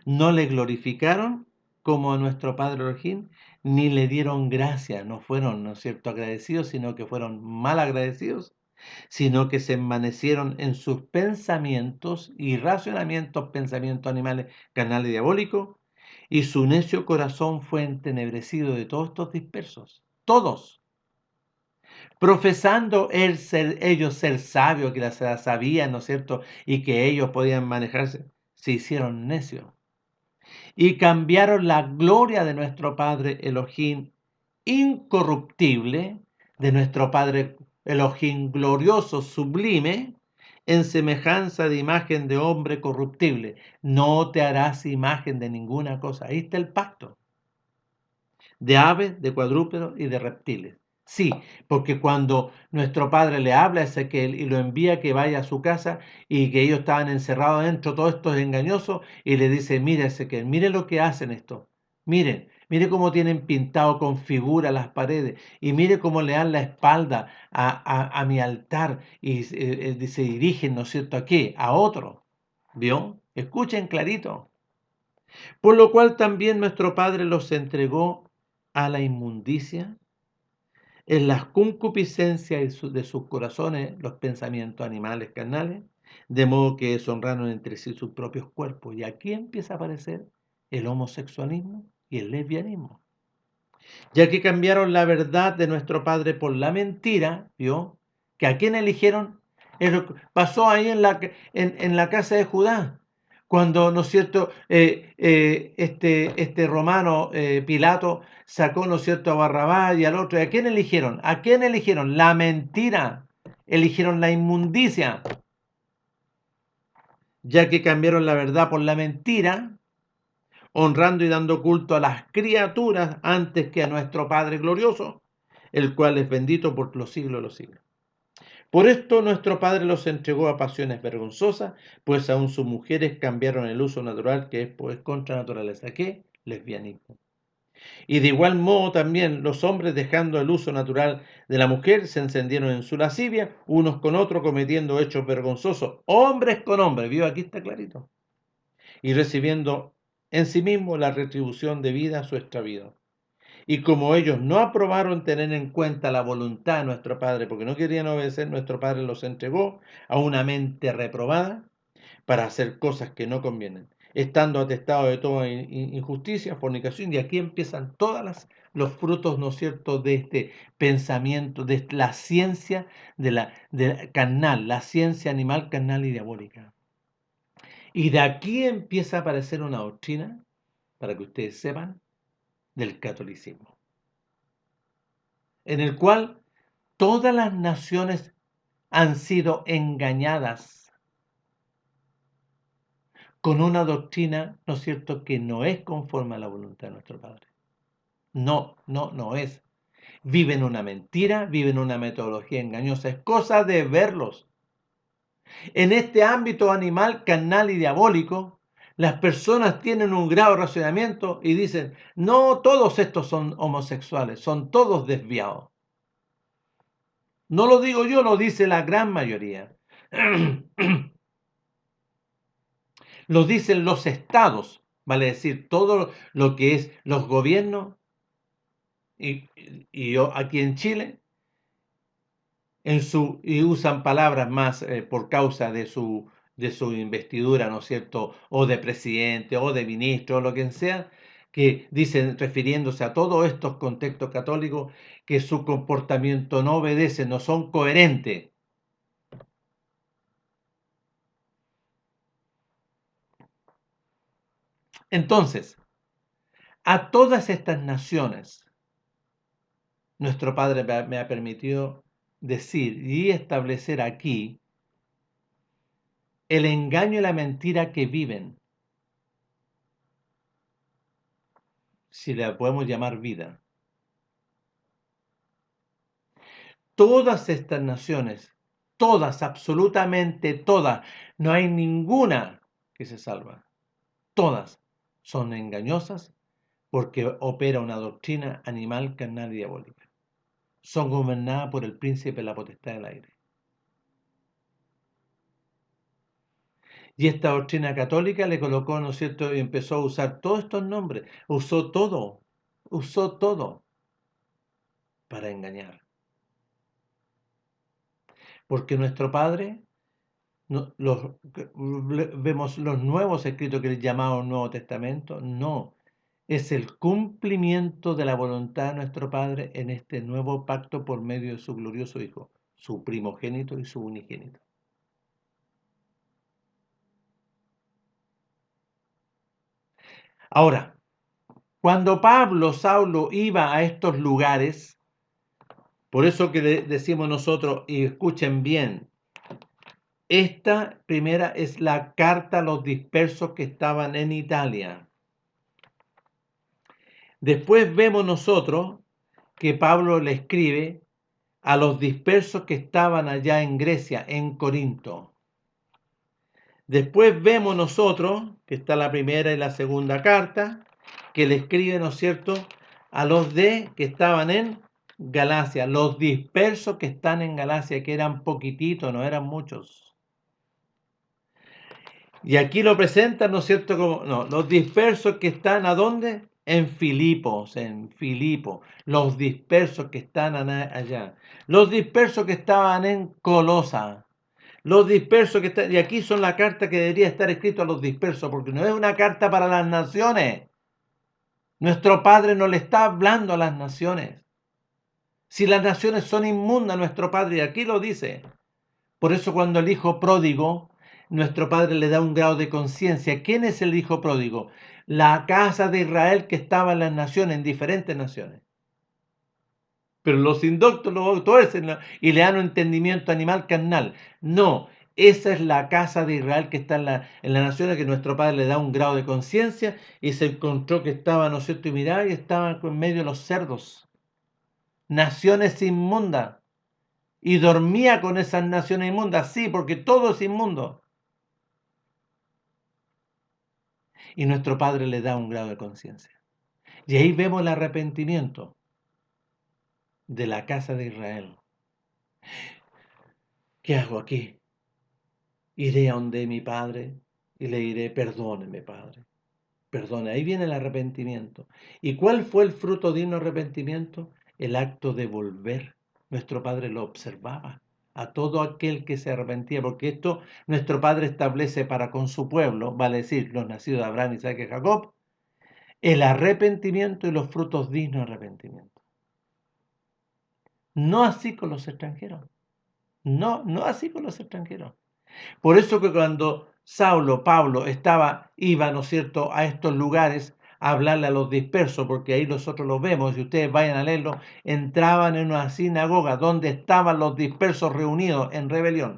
No le glorificaron como a nuestro Padre Elohim, ni le dieron gracia, no fueron, ¿no es cierto?, agradecidos, sino que fueron mal agradecidos, sino que se envanecieron en sus pensamientos y racionamientos, pensamientos animales, carnales y diabólicos, y su necio corazón fue entenebrecido de todos estos dispersos, todos, profesando ellos ser sabios, que las sabían, ¿no es cierto?, y que ellos podían manejarse, se hicieron necios y cambiaron la gloria de nuestro Padre Elohim incorruptible, de nuestro Padre Elohim glorioso, sublime, en semejanza de imagen de hombre corruptible. No te harás imagen de ninguna cosa. Ahí está el pacto. De aves, de cuadrúpedos y de reptiles. Sí, porque cuando nuestro padre le habla a Ezequiel y lo envía que vaya a su casa y que ellos estaban encerrados adentro, todo esto es engañoso, y le dice, mire Ezequiel, mire lo que hacen esto, miren, mire cómo tienen pintado con figura las paredes y mire cómo le dan la espalda a mi altar y se dirigen, ¿no es cierto?, ¿a qué? A otro, ¿vio? Escuchen clarito. Por lo cual también nuestro Padre los entregó a la inmundicia, en las concupiscencias de sus corazones, los pensamientos animales carnales, de modo que deshonraron entre sí sus propios cuerpos. Y aquí empieza a aparecer el homosexualismo y el lesbianismo, ya que cambiaron la verdad de nuestro Padre por la mentira, ¿vio? ¿Que a quién eligieron? Pasó ahí en la casa de Judá, cuando, ¿no es cierto?, este romano Pilato sacó, ¿no es cierto?, a Barrabás y al otro. ¿Y a quién eligieron? ¿A quién eligieron? La mentira. Eligieron la inmundicia, ya que cambiaron la verdad por la mentira, honrando y dando culto a las criaturas antes que a nuestro Padre glorioso, el cual es bendito por los siglos de los siglos. Por esto nuestro Padre los entregó a pasiones vergonzosas, pues aún sus mujeres cambiaron el uso natural, que es pues contra naturaleza. ¿Qué? Lesbianismo. Y de igual modo también los hombres, dejando el uso natural de la mujer, se encendieron en su lascivia, unos con otros, cometiendo hechos vergonzosos, hombres con hombres, ¿vio? Aquí está clarito, y recibiendo en sí mismo la retribución debida a su extravío. Y como ellos no aprobaron tener en cuenta la voluntad de nuestro Padre, porque no querían obedecer, nuestro Padre los entregó a una mente reprobada para hacer cosas que no convienen, estando atestados de toda injusticia, fornicación, y aquí empiezan los frutos, ¿no es cierto?, de este pensamiento, de la ciencia de la carnal, la ciencia animal, carnal y diabólica. Y de aquí empieza a aparecer una doctrina, para que ustedes sepan, del catolicismo, en el cual todas las naciones han sido engañadas con una doctrina, ¿no es cierto?, que no es conforme a la voluntad de nuestro Padre. No, no, no es. Viven una mentira, viven una metodología engañosa. Es cosa de verlos. En este ámbito animal, carnal y diabólico, las personas tienen un grado de racionamiento y dicen, no todos estos son homosexuales, son todos desviados. No lo digo yo, lo dice la gran mayoría. Lo dicen los estados, vale decir, todo lo que es los gobiernos, y yo aquí en Chile, y usan palabras más por causa de su investidura, ¿no es cierto?, o de presidente, o de ministro, o lo que sea, que dicen, refiriéndose a todos estos contextos católicos, que su comportamiento no obedece, no son coherentes. Entonces, a todas estas naciones, nuestro Padre me ha permitido decir y establecer aquí el engaño y la mentira que viven, si la podemos llamar vida. Todas estas naciones Todas, absolutamente todas. No hay ninguna que se salva. Todas son engañosas porque opera una doctrina animal, carnal y diabólica. Son gobernadas por el príncipe de la potestad del aire. Y esta doctrina católica le colocó, ¿no es cierto?, y empezó a usar todos estos nombres. Usó todo para engañar. Porque nuestro Padre, vemos los nuevos escritos que les llamamos Nuevo Testamento, no. Es el cumplimiento de la voluntad de nuestro Padre en este nuevo pacto por medio de su glorioso Hijo, su primogénito y su unigénito. Ahora, cuando Saulo iba a estos lugares, por eso que decimos nosotros, y escuchen bien, esta primera es la carta a los dispersos que estaban en Italia. Después vemos nosotros que Pablo le escribe a los dispersos que estaban allá en Grecia, en Corinto. Después vemos nosotros, que está la primera y la segunda carta, que le escribe, ¿no es cierto?, a los que estaban en Galacia, los dispersos que están en Galacia, que eran poquititos, no eran muchos. Y aquí lo presentan, ¿no es cierto?, como, no, los dispersos que están, ¿a dónde? En Filipo, los dispersos que están allá, los dispersos que estaban en Colosa, los dispersos que están, y aquí son la carta que debería estar escrito a los dispersos, porque no es una carta para las naciones. Nuestro Padre no le está hablando a las naciones. Si las naciones son inmundas, nuestro Padre, y aquí lo dice. Por eso cuando el hijo pródigo, nuestro Padre le da un grado de conciencia. ¿Quién es el hijo pródigo? La casa de Israel que estaba en las naciones, en diferentes naciones. Pero los indoctos lo tuercen y le dan un entendimiento animal carnal. No, esa es la casa de Israel que está en la nación, que nuestro Padre le da un grado de conciencia y se encontró que estaba, ¿no es cierto?, y miraba y estaba en medio de los cerdos. Naciones inmundas. Y dormía con esas naciones inmundas, sí, porque todo es inmundo. Y nuestro Padre le da un grado de conciencia. Y ahí vemos el arrepentimiento de la casa de Israel. ¿Qué hago aquí? Iré a donde mi Padre y le diré, perdóneme, Padre. Perdone. Ahí viene el arrepentimiento. ¿Y cuál fue el fruto de un arrepentimiento? El acto de volver. Nuestro Padre lo observaba a todo aquel que se arrepentía, porque esto nuestro Padre establece para con su pueblo, vale decir, los nacidos de Abraham, Isaac y Jacob, el arrepentimiento y los frutos dignos de arrepentimiento. No así con los extranjeros. No así con los extranjeros. Por eso que cuando Pablo iba, ¿no es cierto?, a estos lugares a hablarle a los dispersos, porque ahí nosotros los vemos, y ustedes vayan a leerlo, entraban en una sinagoga donde estaban los dispersos reunidos en rebelión.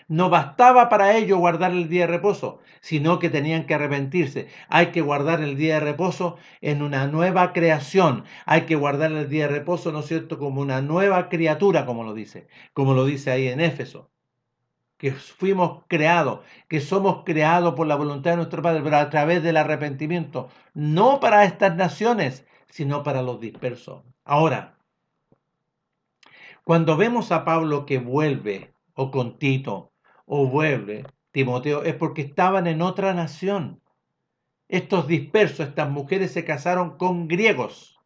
No bastaba para ellos guardar el día de reposo, sino que tenían que arrepentirse. Hay que guardar el día de reposo en una nueva creación. Hay que guardar el día de reposo, ¿no es cierto?, como una nueva criatura, como lo dice ahí en Éfeso. Que fuimos creados, que somos creados por la voluntad de nuestro Padre, pero a través del arrepentimiento, no para estas naciones, sino para los dispersos. Ahora, cuando vemos a Pablo que vuelve, o con Tito, o vuelve Timoteo, es porque estaban en otra nación. Estos dispersos, estas mujeres se casaron con griegos.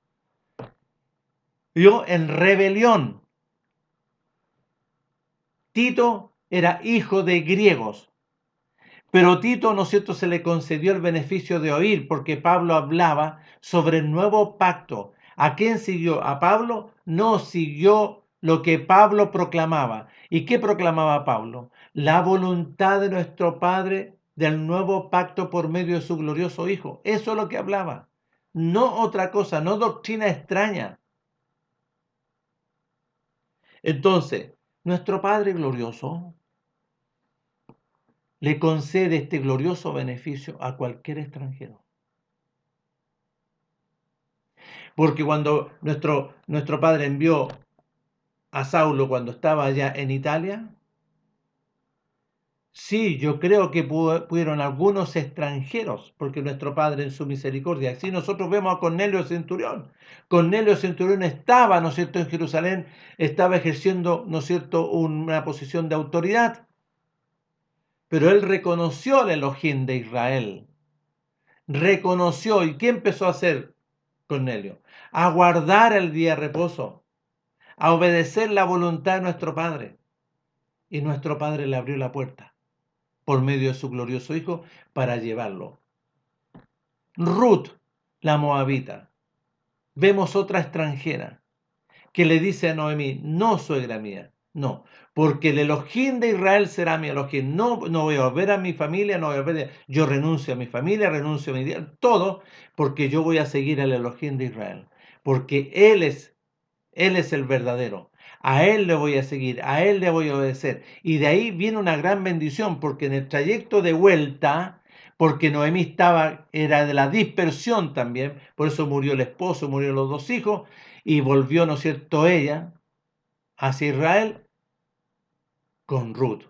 Yo en rebelión. Tito era hijo de griegos. Pero Tito, ¿no es cierto?, se le concedió el beneficio de oír porque Pablo hablaba sobre el nuevo pacto. ¿A quién siguió? ¿A Pablo? No, siguió lo que Pablo proclamaba. ¿Y qué proclamaba Pablo? La voluntad de nuestro Padre del nuevo pacto por medio de su glorioso Hijo. Eso es lo que hablaba. No otra cosa, no doctrina extraña. Entonces, nuestro Padre glorioso le concede este glorioso beneficio a cualquier extranjero. Porque cuando nuestro Padre envió a Saulo cuando estaba allá en Italia? Sí, yo creo que pudieron algunos extranjeros, porque nuestro Padre en su misericordia. Así nosotros vemos a Cornelio Centurión. Cornelio Centurión estaba, ¿no es cierto?, en Jerusalén, estaba ejerciendo, ¿no es cierto?, una posición de autoridad, pero él reconoció el Elohim de Israel. Reconoció, ¿y qué empezó a hacer Cornelio? A guardar el día de reposo, a obedecer la voluntad de nuestro Padre. Y nuestro Padre le abrió la puerta por medio de su glorioso Hijo para llevarlo. Ruth, la moabita. Vemos otra extranjera que le dice a Noemí, no, suegra mía, no, porque el Elohim de Israel será mi Elohim. No, no voy a ver a mi familia, no voy a ver, yo renuncio a mi familia, renuncio a mi día, todo, porque yo voy a seguir al Elohim de Israel, porque Él es el verdadero. A Él le voy a seguir, a Él le voy a obedecer. Y de ahí viene una gran bendición, porque en el trayecto de vuelta, porque Noemí era de la dispersión también, por eso murió el esposo, murieron los dos hijos, y volvió, ¿no es cierto?, ella hacia Israel con Ruth.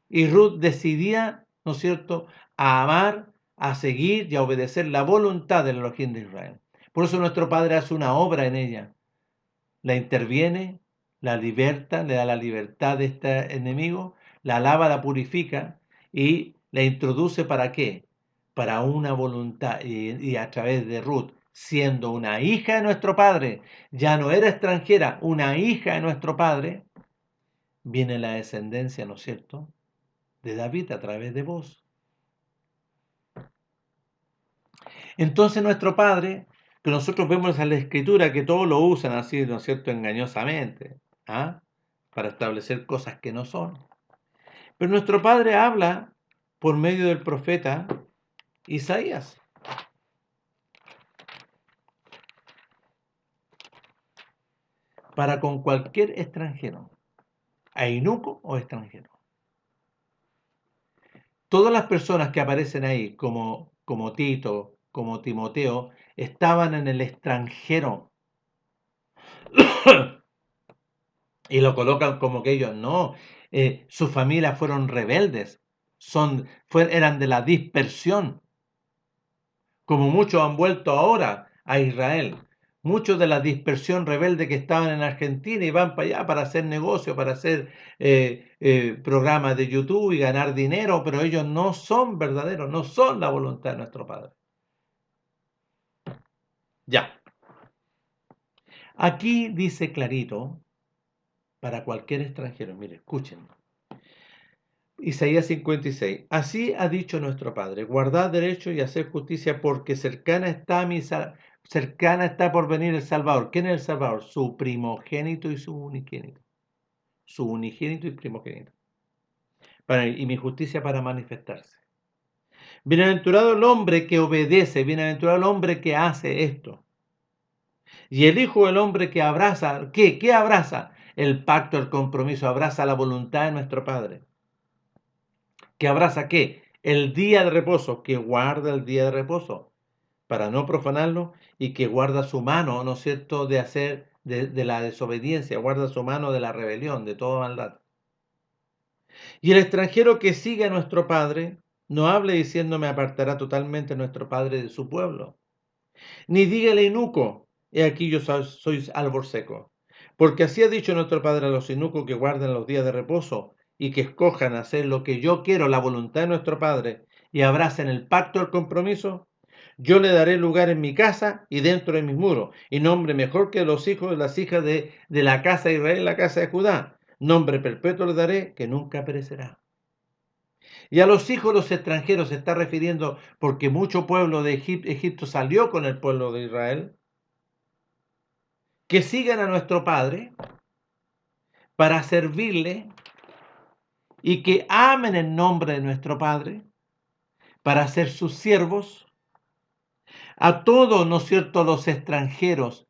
Y Ruth decidía, ¿no es cierto?, a amar, a seguir y a obedecer la voluntad del Elohim de Israel. Por eso nuestro Padre hace una obra en ella. La interviene, la liberta, le da la libertad de este enemigo, la lava, la purifica y la introduce ¿para qué? Para una voluntad y a través de Ruth, siendo una hija de nuestro Padre, ya no era extranjera, una hija de nuestro Padre, viene la descendencia, ¿no es cierto?, de David a través de vos. Entonces nuestro Padre, que nosotros vemos en la Escritura que todos lo usan así, ¿no es cierto?, engañosamente, ¿ah?, para establecer cosas que no son. Pero nuestro Padre habla por medio del profeta Isaías. Para con cualquier extranjero, eunuco o extranjero. Todas las personas que aparecen ahí, como Tito, como Timoteo, estaban en el extranjero. Y lo colocan como que ellos no. Sus familias fueron rebeldes, eran de la dispersión, como muchos han vuelto ahora a Israel. Muchos de la dispersión rebelde que estaban en Argentina y van para allá para hacer negocio, para hacer programas de YouTube y ganar dinero, pero ellos no son verdaderos, no son la voluntad de nuestro Padre. Ya. Aquí dice clarito, para cualquier extranjero, mire, escuchen. Isaías 56. Así ha dicho nuestro Padre, guardad derecho y haced justicia, porque cercana está por venir el Salvador. ¿Quién es el Salvador? Su primogénito y su unigénito. Su unigénito y primogénito. Y mi justicia para manifestarse. Bienaventurado el hombre que obedece, bienaventurado el hombre que hace esto. Y el Hijo del Hombre que abraza, ¿qué? ¿Qué abraza? El pacto, el compromiso, abraza la voluntad de nuestro Padre. ¿Que abraza qué? El día de reposo, que guarda el día de reposo para no profanarlo y que guarda su mano, ¿no es cierto?, de hacer de la desobediencia, guarda su mano de la rebelión, de toda maldad. Y el extranjero que sigue a nuestro Padre, no hable diciendo me apartará totalmente nuestro Padre de su pueblo. Ni diga el eunuco, he aquí yo soy árbol seco. Porque así ha dicho nuestro Padre a los eunucos que guarden los días de reposo y que escojan hacer lo que yo quiero, la voluntad de nuestro Padre, y abracen el pacto del compromiso, yo le daré lugar en mi casa y dentro de mis muros, y nombre mejor que los hijos y las hijas de la casa de Israel y la casa de Judá. Nombre perpetuo le daré que nunca perecerá. Y a los hijos de los extranjeros se está refiriendo porque mucho pueblo de Egipto salió con el pueblo de Israel, que sigan a nuestro Padre para servirle y que amen el nombre de nuestro Padre para ser sus siervos. A todos, ¿no es cierto?, los extranjeros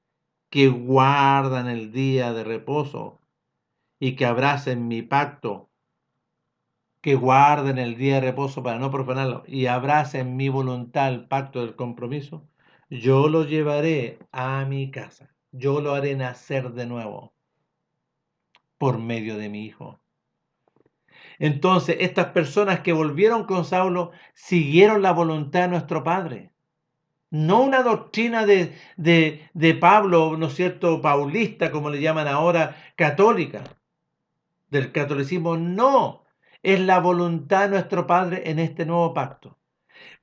que guardan el día de reposo y que abracen mi pacto, que guarden el día de reposo para no profanarlo y abracen mi voluntad, el pacto del compromiso, yo lo llevaré a mi casa, yo lo haré nacer de nuevo. por medio de mi Hijo. Entonces, estas personas que volvieron con Saulo siguieron la voluntad de nuestro Padre. No una doctrina de Pablo, ¿no es cierto?, paulista, como le llaman ahora, católica, del catolicismo. No, es la voluntad de nuestro Padre en este nuevo pacto.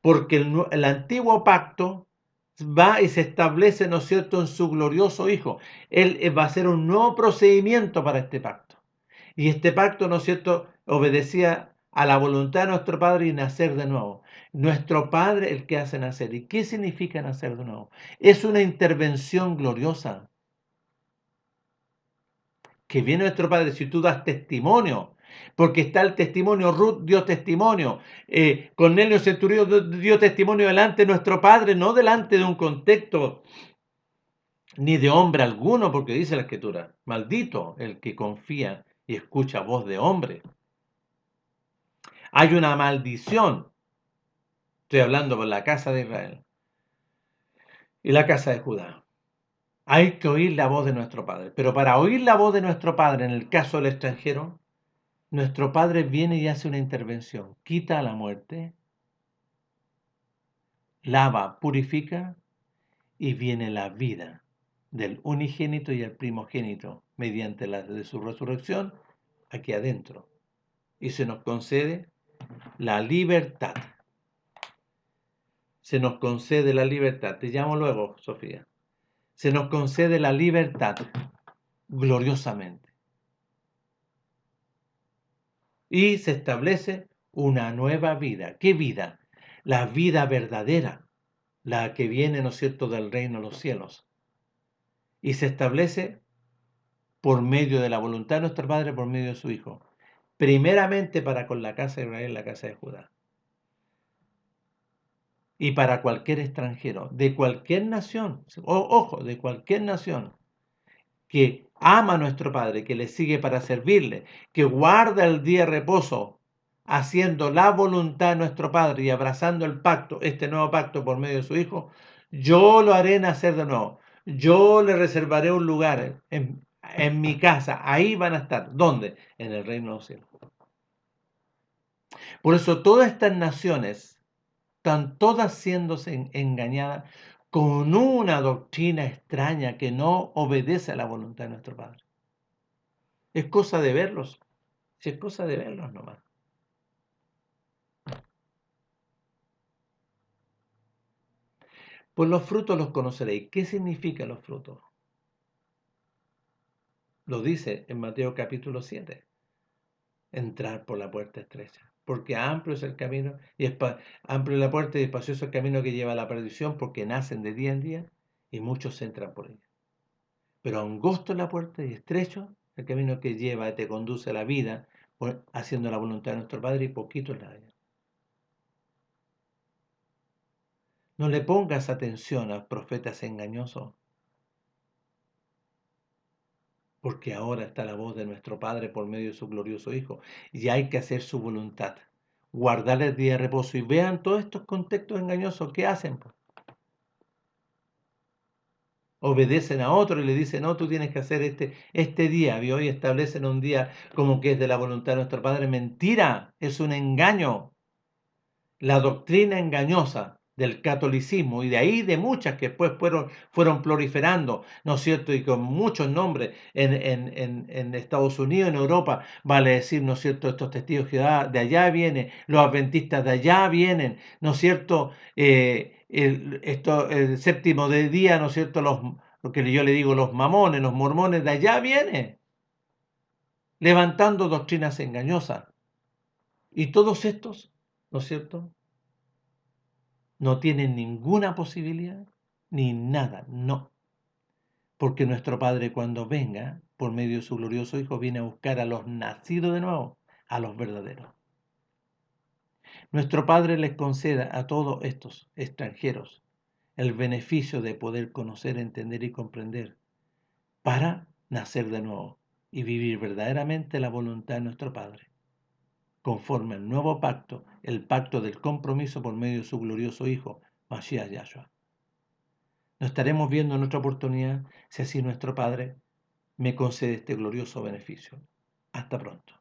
Porque el antiguo pacto va y se establece, ¿no es cierto?, en su glorioso Hijo. Él va a ser un nuevo procedimiento para este pacto. Y este pacto, ¿no es cierto?, obedecía a la voluntad de nuestro Padre y nacer de nuevo. Nuestro Padre el que hace nacer. ¿Y qué significa nacer de nuevo? Es una intervención gloriosa que viene nuestro Padre. Si tú das testimonio, porque está el testimonio, Ruth dio testimonio, Cornelio Centurión dio testimonio delante de nuestro Padre, no delante de un contexto ni de hombre alguno, porque dice la Escritura, maldito el que confía y escucha voz de hombre. Hay una maldición, estoy hablando por la casa de Israel y la casa de Judá. Hay que oír la voz de nuestro Padre, pero para oír la voz de nuestro Padre, en el caso del extranjero, nuestro Padre viene y hace una intervención, quita la muerte, lava, purifica y viene la vida del unigénito y el primogénito mediante la de su resurrección aquí adentro. Y se nos concede la libertad. Se nos concede la libertad. Te llamo luego, Sofía. Se nos concede la libertad gloriosamente. Y se establece una nueva vida. ¿Qué vida? La vida verdadera, la que viene, ¿no es cierto?, del reino de los cielos. Y se establece por medio de la voluntad de nuestro Padre, por medio de su Hijo. Primeramente para con la casa de Israel, la casa de Judá. Y para cualquier extranjero, de cualquier nación, ojo, de cualquier nación, que ama a nuestro Padre, que le sigue para servirle, que guarda el día de reposo, haciendo la voluntad de nuestro Padre y abrazando el pacto, este nuevo pacto por medio de su Hijo, yo lo haré nacer de nuevo. Yo le reservaré un lugar en mi casa. Ahí van a estar. ¿Dónde? En el reino de los cielos. Por eso todas estas naciones están todas siendo engañadas con una doctrina extraña que no obedece a la voluntad de nuestro Padre. Es cosa de verlos. Si es cosa de verlos nomás. Pues los frutos los conoceréis. ¿Qué significan los frutos? Lo dice en Mateo capítulo 7. Entrar por la puerta estrecha. Porque amplio es el camino, amplio es la puerta y espacioso el camino que lleva a la perdición, porque nacen de día en día y muchos entran por ella. Pero angosto es la puerta y estrecho el camino que lleva y te conduce a la vida, haciendo la voluntad de nuestro Padre, y poquito es la haya. No le pongas atención a profetas engañosos, porque ahora está la voz de nuestro Padre por medio de su glorioso Hijo, y hay que hacer su voluntad, guardar el día de reposo. Y vean todos estos contextos engañosos que hacen. Obedecen a otro y le dicen, no, tú tienes que hacer este día, y hoy establecen un día como que es de la voluntad de nuestro Padre. Mentira, es un engaño. La doctrina engañosa del catolicismo y de ahí de muchas que después fueron proliferando, ¿no es cierto? Y con muchos nombres en Estados Unidos, en Europa, vale decir, ¿no es cierto? Estos testigos de Jehová de allá vienen, los adventistas de allá vienen, ¿no es cierto? El séptimo de día, ¿no es cierto? Lo que yo le digo, los mamones, los mormones de allá vienen, levantando doctrinas engañosas. Y todos estos, ¿no es cierto?, no tienen ninguna posibilidad, ni nada, no. Porque nuestro Padre cuando venga, por medio de su glorioso Hijo, viene a buscar a los nacidos de nuevo, a los verdaderos. Nuestro Padre les conceda a todos estos extranjeros el beneficio de poder conocer, entender y comprender para nacer de nuevo y vivir verdaderamente la voluntad de nuestro Padre, conforme al nuevo pacto, el pacto del compromiso por medio de su glorioso Hijo, Mashiach Yahshua. Nos estaremos viendo en otra oportunidad, si así nuestro Padre me concede este glorioso beneficio. Hasta pronto.